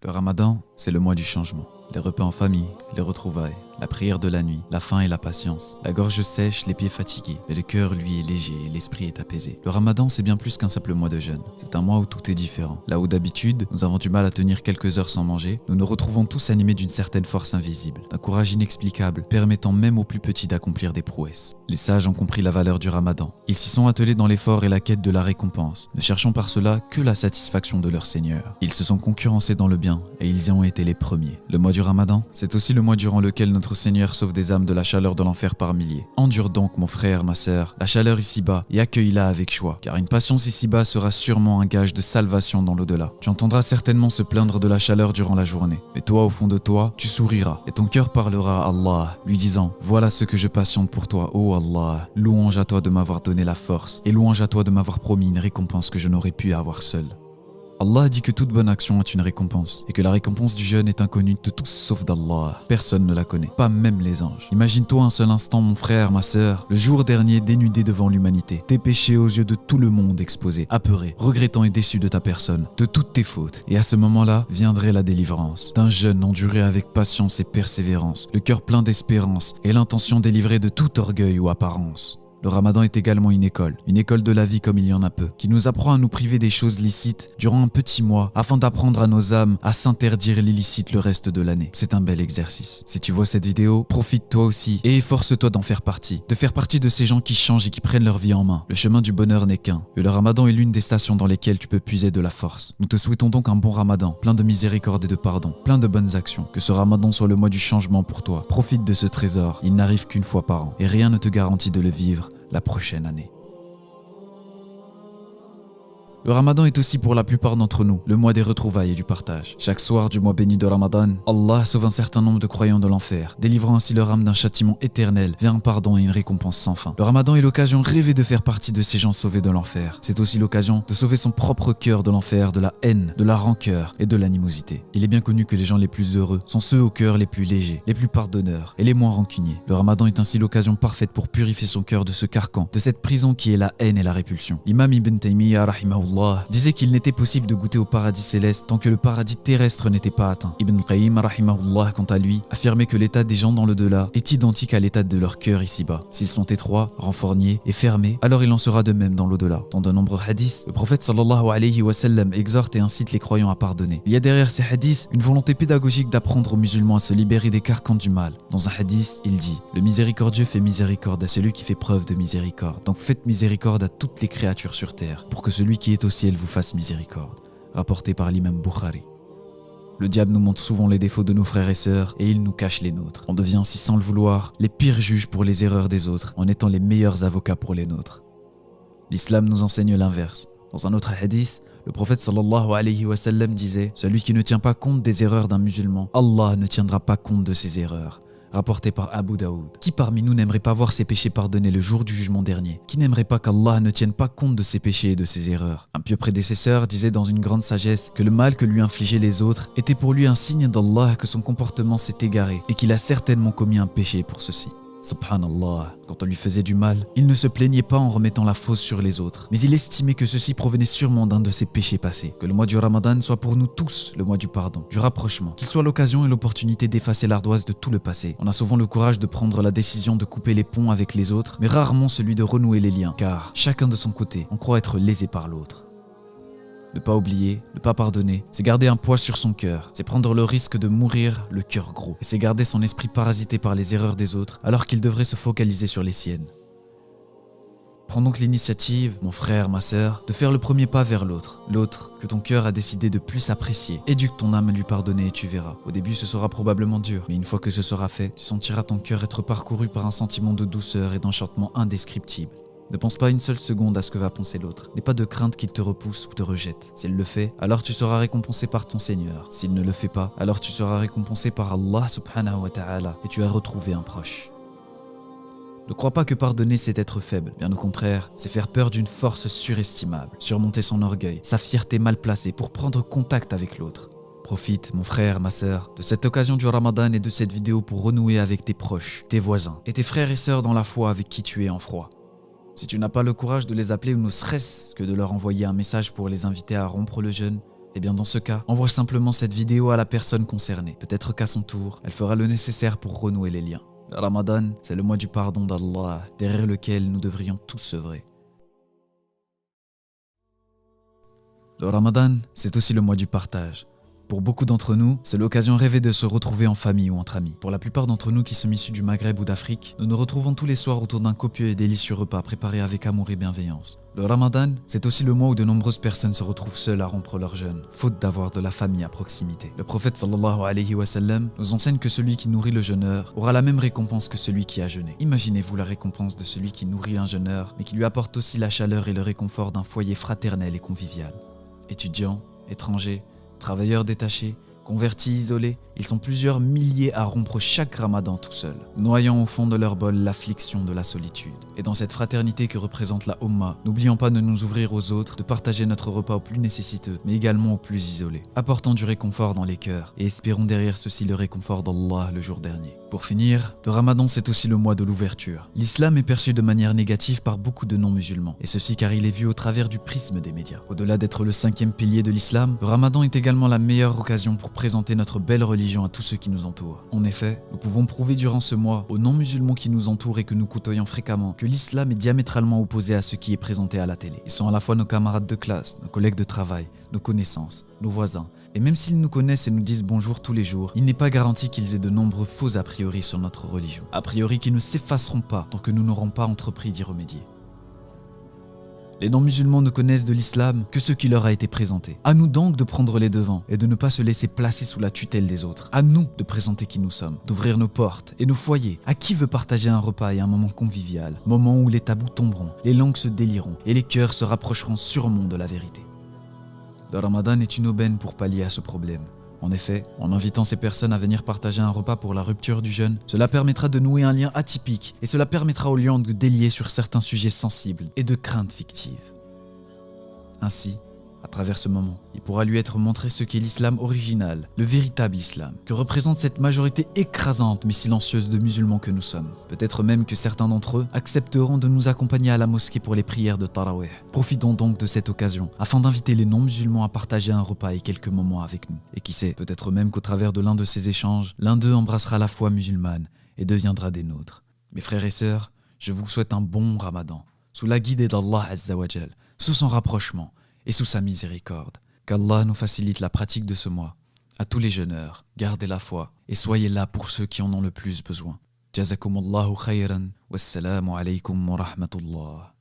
Le ramadan, c'est le mois du changement. Les repas en famille, les retrouvailles, la prière de la nuit, la faim et la patience. La gorge sèche, les pieds fatigués, mais le cœur lui est léger et l'esprit est apaisé. Le ramadan, c'est bien plus qu'un simple mois de jeûne. C'est un mois où tout est différent. Là où d'habitude, nous avons du mal à tenir quelques heures sans manger, nous nous retrouvons tous animés d'une certaine force invisible, d'un courage inexplicable, permettant même aux plus petits d'accomplir des prouesses. Les sages ont compris la valeur du ramadan. Ils s'y sont attelés dans l'effort et la quête de la récompense, ne cherchant par cela que la satisfaction de leur Seigneur. Ils se sont concurrencés dans le bien et ils y ont été les premiers. Le mois du ramadan, c'est aussi le mois durant lequel notre Seigneur sauve des âmes de la chaleur de l'enfer par milliers. Endure donc, mon frère, ma sœur, la chaleur ici-bas et accueille-la avec joie, car une patience ici-bas sera sûrement un gage de salvation dans l'au-delà. Tu entendras certainement se plaindre de la chaleur durant la journée, mais toi, au fond de toi, tu souriras et ton cœur parlera à Allah, lui disant « Voilà ce que je patiente pour toi, ô Allah, louange à toi de m'avoir donné la force et louange à toi de m'avoir promis une récompense que je n'aurais pu avoir seul. » Allah dit que toute bonne action a une récompense et que la récompense du jeûne est inconnue de tous sauf d'Allah. Personne ne la connaît, pas même les anges. Imagine-toi un seul instant, mon frère, ma sœur, le jour dernier dénudé devant l'humanité, tes péchés aux yeux de tout le monde exposés, apeuré, regrettant et déçu de ta personne, de toutes tes fautes. Et à ce moment-là, viendrait la délivrance d'un jeûne enduré avec patience et persévérance, le cœur plein d'espérance et l'intention délivrée de tout orgueil ou apparence. Le ramadan est également une école de la vie comme il y en a peu, qui nous apprend à nous priver des choses licites durant un petit mois afin d'apprendre à nos âmes à s'interdire l'illicite le reste de l'année. C'est un bel exercice. Si tu vois cette vidéo, profite toi aussi et efforce-toi d'en faire partie, de faire partie de ces gens qui changent et qui prennent leur vie en main. Le chemin du bonheur n'est qu'un, et le ramadan est l'une des stations dans lesquelles tu peux puiser de la force. Nous te souhaitons donc un bon ramadan, plein de miséricorde et de pardon, plein de bonnes actions. Que ce ramadan soit le mois du changement pour toi. Profite de ce trésor, il n'arrive qu'une fois par an, et rien ne te garantit de le vivre la prochaine année. Le ramadan est aussi pour la plupart d'entre nous le mois des retrouvailles et du partage. Chaque soir du mois béni de Ramadan, Allah sauve un certain nombre de croyants de l'enfer, délivrant ainsi leur âme d'un châtiment éternel vers un pardon et une récompense sans fin. Le ramadan est l'occasion rêvée de faire partie de ces gens sauvés de l'enfer. C'est aussi l'occasion de sauver son propre cœur de l'enfer, de la haine, de la rancœur et de l'animosité. Il est bien connu que les gens les plus heureux sont ceux au cœur les plus légers, les plus pardonneurs et les moins rancuniers. Le ramadan est ainsi l'occasion parfaite pour purifier son cœur de ce carcan, de cette prison qui est la haine et la répulsion. L'imam Ibn Taymiyyah rahimahullah disait qu'il n'était possible de goûter au paradis céleste tant que le paradis terrestre n'était pas atteint. Ibn Qayyim rahimahullah, quant à lui, affirmait que l'état des gens dans l'au-delà est identique à l'état de leur cœur ici-bas. S'ils sont étroits, renforgnés et fermés, alors il en sera de même dans l'au-delà. Dans de nombreux hadiths, le prophète sallallahu alayhi wa sallam exhorte et incite les croyants à pardonner. Il y a derrière ces hadiths une volonté pédagogique d'apprendre aux musulmans à se libérer des carcans du mal. Dans un hadith, il dit « Le miséricordieux fait miséricorde à celui qui fait preuve de miséricorde. Donc faites miséricorde à toutes les créatures sur terre, pour que celui qui est au ciel vous fasse miséricorde. » Rapporté par l'imam Bukhari. Le diable nous montre souvent les défauts de nos frères et sœurs et il nous cache les nôtres. On devient ainsi sans le vouloir les pires juges pour les erreurs des autres en étant les meilleurs avocats pour les nôtres. L'islam nous enseigne l'inverse. Dans un autre hadith, le prophète sallallahu alayhi wa sallam disait « Celui qui ne tient pas compte des erreurs d'un musulman, Allah ne tiendra pas compte de ses erreurs. » Rapporté par Abu Daoud. Qui parmi nous n'aimerait pas voir ses péchés pardonnés le jour du jugement dernier? Qui n'aimerait pas qu'Allah ne tienne pas compte de ses péchés et de ses erreurs? Un pieux prédécesseur disait dans une grande sagesse que le mal que lui infligeaient les autres était pour lui un signe d'Allah que son comportement s'est égaré et qu'il a certainement commis un péché pour ceci. Subhanallah, quand on lui faisait du mal, il ne se plaignait pas en remettant la faute sur les autres, mais il estimait que ceci provenait sûrement d'un de ses péchés passés. Que le mois du Ramadan soit pour nous tous le mois du pardon, du rapprochement, qu'il soit l'occasion et l'opportunité d'effacer l'ardoise de tout le passé. On a souvent le courage de prendre la décision de couper les ponts avec les autres, mais rarement celui de renouer les liens, car chacun de son côté, on croit être lésé par l'autre. Ne pas oublier, ne pas pardonner, c'est garder un poids sur son cœur, c'est prendre le risque de mourir le cœur gros, et c'est garder son esprit parasité par les erreurs des autres alors qu'il devrait se focaliser sur les siennes. Prends donc l'initiative, mon frère, ma sœur, de faire le premier pas vers l'autre que ton cœur a décidé de plus apprécier. Éduque ton âme à lui pardonner et tu verras. Au début ce sera probablement dur, mais une fois que ce sera fait, tu sentiras ton cœur être parcouru par un sentiment de douceur et d'enchantement indescriptible. Ne pense pas une seule seconde à ce que va penser l'autre. N'aie pas de crainte qu'il te repousse ou te rejette. S'il le fait, alors tu seras récompensé par ton Seigneur. S'il ne le fait pas, alors tu seras récompensé par Allah subhanahu wa ta'ala et tu as retrouvé un proche. Ne crois pas que pardonner c'est être faible. Bien au contraire, c'est faire peur d'une force surestimable, surmonter son orgueil, sa fierté mal placée pour prendre contact avec l'autre. Profite, mon frère, ma sœur, de cette occasion du Ramadan et de cette vidéo pour renouer avec tes proches, tes voisins et tes frères et sœurs dans la foi avec qui tu es en froid. Si tu n'as pas le courage de les appeler ou ne serait-ce que de leur envoyer un message pour les inviter à rompre le jeûne, Eh bien dans ce cas, envoie simplement cette vidéo à la personne concernée. Peut-être qu'à son tour, elle fera le nécessaire pour renouer les liens. Le Ramadan, c'est le mois du pardon d'Allah, derrière lequel nous devrions tous s'œuvrer. Le Ramadan, c'est aussi le mois du partage. Pour beaucoup d'entre nous, c'est l'occasion rêvée de se retrouver en famille ou entre amis. Pour la plupart d'entre nous qui sommes issus du Maghreb ou d'Afrique, nous nous retrouvons tous les soirs autour d'un copieux et délicieux repas préparé avec amour et bienveillance. Le Ramadan, c'est aussi le mois où de nombreuses personnes se retrouvent seules à rompre leur jeûne, faute d'avoir de la famille à proximité. Le prophète sallallahu alayhi wa sallam nous enseigne que celui qui nourrit le jeûneur aura la même récompense que celui qui a jeûné. Imaginez-vous la récompense de celui qui nourrit un jeûneur, mais qui lui apporte aussi la chaleur et le réconfort d'un foyer fraternel et convivial. Étudiants, étrangers, travailleurs détachés, convertis isolés, ils sont plusieurs milliers à rompre chaque ramadan tout seuls, noyant au fond de leur bol l'affliction de la solitude. Et dans cette fraternité que représente la Ummah, n'oublions pas de nous ouvrir aux autres, de partager notre repas aux plus nécessiteux, mais également aux plus isolés, apportant du réconfort dans les cœurs, et espérons derrière ceci le réconfort d'Allah le jour dernier. Pour finir, le ramadan c'est aussi le mois de l'ouverture. L'islam est perçu de manière négative par beaucoup de non-musulmans, et ceci car il est vu au travers du prisme des médias. Au-delà d'être le 5e pilier de l'islam, le ramadan est également la meilleure occasion pour présenter notre belle religion à tous ceux qui nous entourent. En effet, nous pouvons prouver durant ce mois aux non-musulmans qui nous entourent et que nous côtoyons fréquemment que l'islam est diamétralement opposé à ce qui est présenté à la télé. Ils sont à la fois nos camarades de classe, nos collègues de travail, nos connaissances, nos voisins. Et même s'ils nous connaissent et nous disent bonjour tous les jours, il n'est pas garanti qu'ils aient de nombreux faux a priori sur notre religion. A priori qui ne s'effaceront pas tant que nous n'aurons pas entrepris d'y remédier. Les non-musulmans ne connaissent de l'islam que ce qui leur a été présenté. À nous donc de prendre les devants et de ne pas se laisser placer sous la tutelle des autres. À nous de présenter qui nous sommes, d'ouvrir nos portes et nos foyers. À qui veut partager un repas et un moment convivial, moment où les tabous tomberont, les langues se délieront et les cœurs se rapprocheront sûrement de la vérité. Le Ramadan est une aubaine pour pallier à ce problème. En effet, en invitant ces personnes à venir partager un repas pour la rupture du jeûne, cela permettra de nouer un lien atypique et cela permettra aux lions de délier sur certains sujets sensibles et de craintes fictives. Ainsi, à travers ce moment, il pourra lui être montré ce qu'est l'islam original, le véritable islam, que représente cette majorité écrasante mais silencieuse de musulmans que nous sommes. Peut-être même que certains d'entre eux accepteront de nous accompagner à la mosquée pour les prières de Tarawih. Profitons donc de cette occasion afin d'inviter les non-musulmans à partager un repas et quelques moments avec nous. Et qui sait, peut-être même qu'au travers de l'un de ces échanges, l'un d'eux embrassera la foi musulmane et deviendra des nôtres. Mes frères et sœurs, je vous souhaite un bon ramadan, sous la guidée d'Allah Azza wa Jal, sous son rapprochement et sous sa miséricorde. Qu'Allah nous facilite la pratique de ce mois. À tous les jeûneurs, gardez la foi et soyez là pour ceux qui en ont le plus besoin. Jazakumullahu khayran, wassalamu alaykum wa rahmatullah.